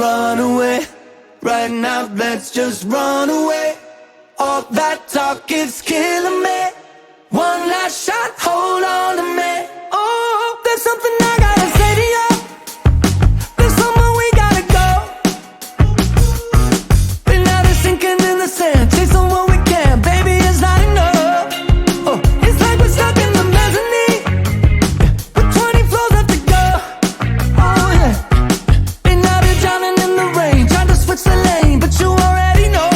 run away. Right now, let's just run away. All that talk is killing me. One last shot, hold on to me. Oh, there's something I gotta say to you. There's somewhere we gotta go. Been out of sinking in the sand, chasing what we can. Baby, it's not enough. Oh, it's like we're stuck in the mezzanine, with 20 floors left to go. Oh yeah. Been out of drowning in the rain, trying to switch the lane, but you already know.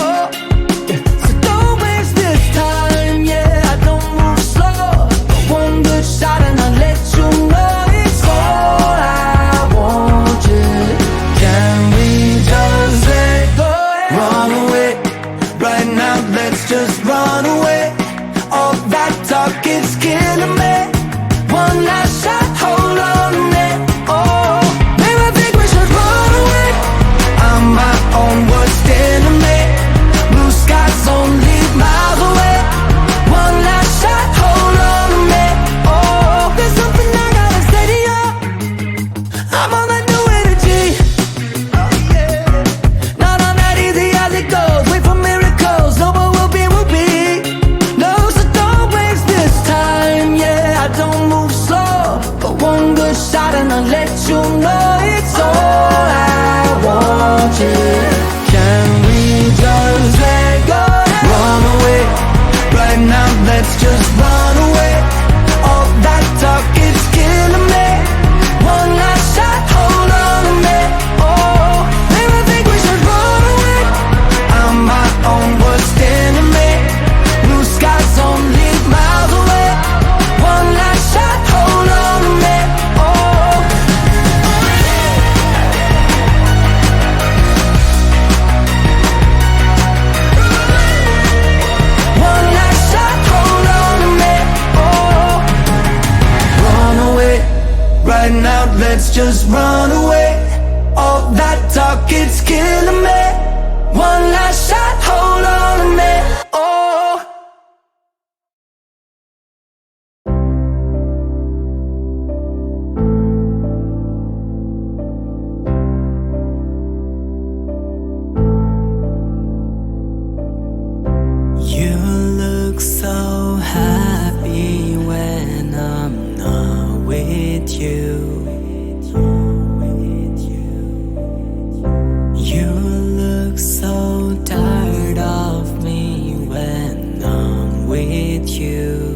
So don't waste this time, yeah. I don't move slow. One good shot and I'll let you know it's all I want you. Can we just let go? Run away. Right now, let's just run away. All that talk is killing me. One last shot, hold on to me. Oh, maybe I think we should run away. I'm my own worst enemy. Blue skies only miles away. One last shot, hold on to me. Oh, there's something I gotta say to you. I'm on that new energy. Oh yeah. Not on that easy as it goes. Wait for miracles. No, but we'll be. No, so don't waste this time. Yeah, I don't move slow, but one good shot and I'll let you know it's all I want you. Can we just let go? Run away. Right now, let's just run away. All that talk is killing me. One last shot, hold on to me. Oh, maybe I think we should run away. I'm my own worst enemy. Blue skies only miles away. One last shot, hold on to me. Oh, one last shot, hold on to me. Oh, run away. Right now, let's just run away. All that talk, it's killing me. One last shot, hold on to me. Oh, you look so happy when I'm not with you. You look so tired of me when I'm with you.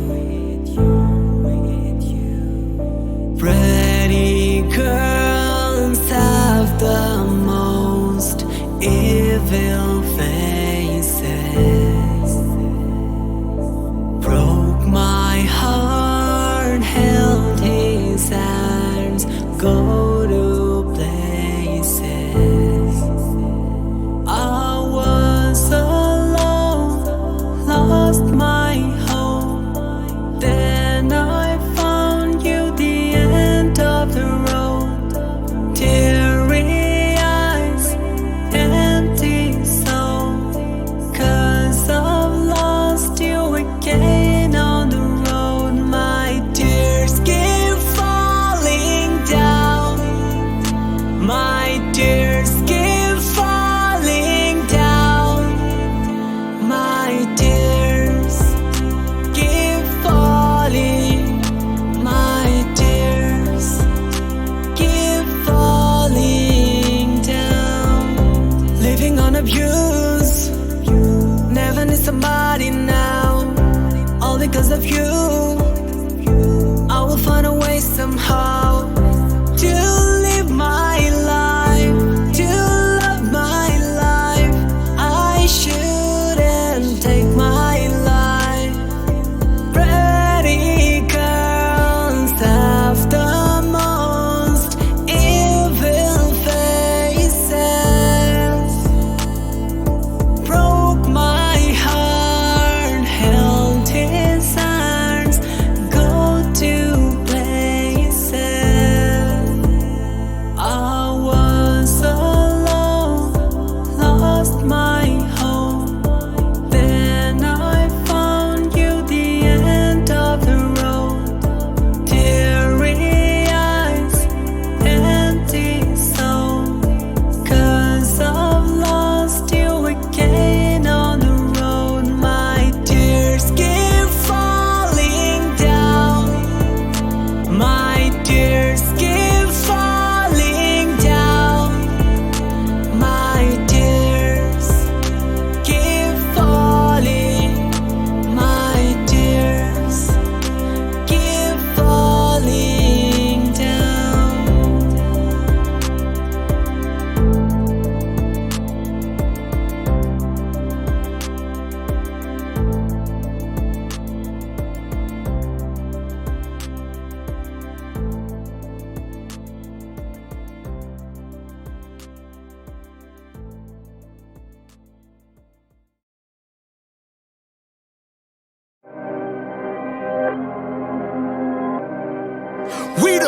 Pretty girls have the most evil faces. Broke my heart, held his hands, go to places. I was alone, lost my hope. Then I found you, the end of the road. Teary eyes, empty soul. 'Cause I've lost you again on the road. My tears keep falling down. My tears keep falling down. My tears keep falling. My tears keep falling down. Living on abuse, never need somebody now. All because of you, I will find a way somehow to live my life, to love my life. I shouldn't take my life. Pretty girls have the most evil faces. Broke my heart, held his hands,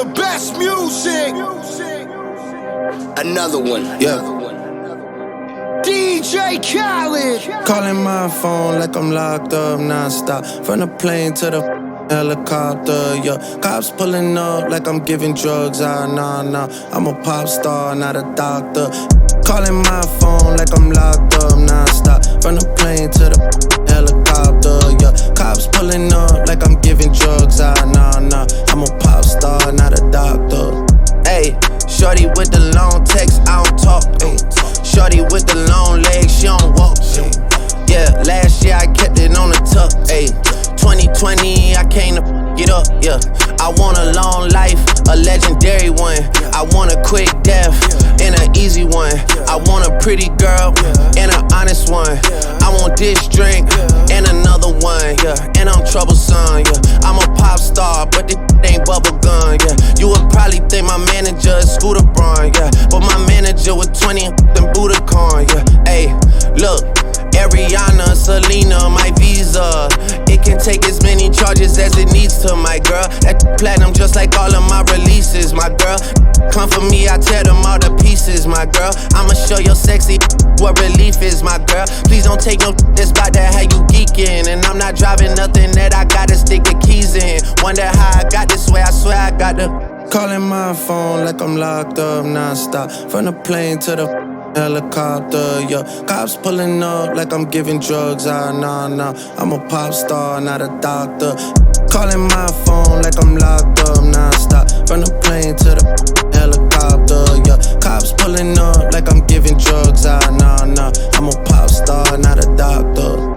the best music. Another one. Yeah. DJ Khaled. Calling my phone like I'm locked up non-stop. From the plane to the helicopter, yeah. Cops pulling up like I'm giving drugs, nah. I'm a pop star, not a doctor. Calling my phone like I'm locked up non-stop. From the plane to the helicopter, yeah. Cops pulling up like I'm giving drugs, nah. I'm a pop star, not a doctor. Ayy, shorty with the long text, I don't talk, ayy. Shorty with the long legs, she don't walk, ayy. Yeah, last year I kept it on the tuck, ayy. 2020, I came to get up, yeah. I want a long life, a legendary one. I want a quick death and an easy one. I want a pretty girl and an honest one. I want this drink and another one, yeah. And I'm troublesome, yeah. I'm a pop star, but this ain't bubblegum, yeah. You would probably think my manager is Scooter Braun, yeah. But my manager was 20 and Budokan, yeah. Ayy, look. Ariana, Selena, my visa. It can take as many charges as it needs to, my girl. That platinum just like all of my releases, my girl. Come for me, I tear them all to pieces, my girl. I'ma show your sexy what relief is, my girl. Please don't take no that's about that how you geeking. And I'm not driving nothing that I gotta stick the keys in. Wonder how I got this way, I swear I got the. Calling my phone like I'm locked up non-stop. From the plane to the helicopter, yeah. Cops pulling up like I'm giving drugs, nah. I'm a pop star, not a doctor. Calling my phone like I'm locked up non-stop. From the plane to the helicopter, yeah. Cops pulling up like I'm giving drugs, nah. I'm a pop star, not a doctor.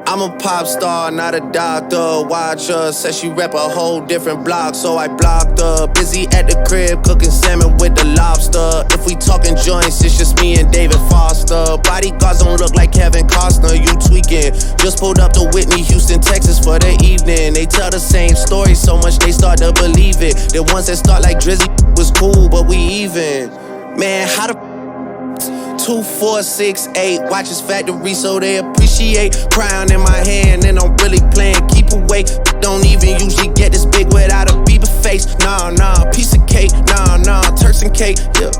I'm a pop star, not a doctor. Watch her, said she rep a whole different block, so I blocked her. Busy at the crib, cooking salmon with the lobster. If we talking joints, it's just me and David Foster. Bodyguards don't look like Kevin Costner, you tweaking. Just pulled up to Whitney, Houston, Texas for the evening. They tell the same story so much they start to believe it. The ones that start like Drizzy was cool, but we even. Man, how the 2, 4, 6, 8 watches factory so they appreciate. Crown in my hand and I'm really playing keep away. Don't even usually get this big without a Bieber face. Nah, piece of cake, nah, Turks and cake, yeah.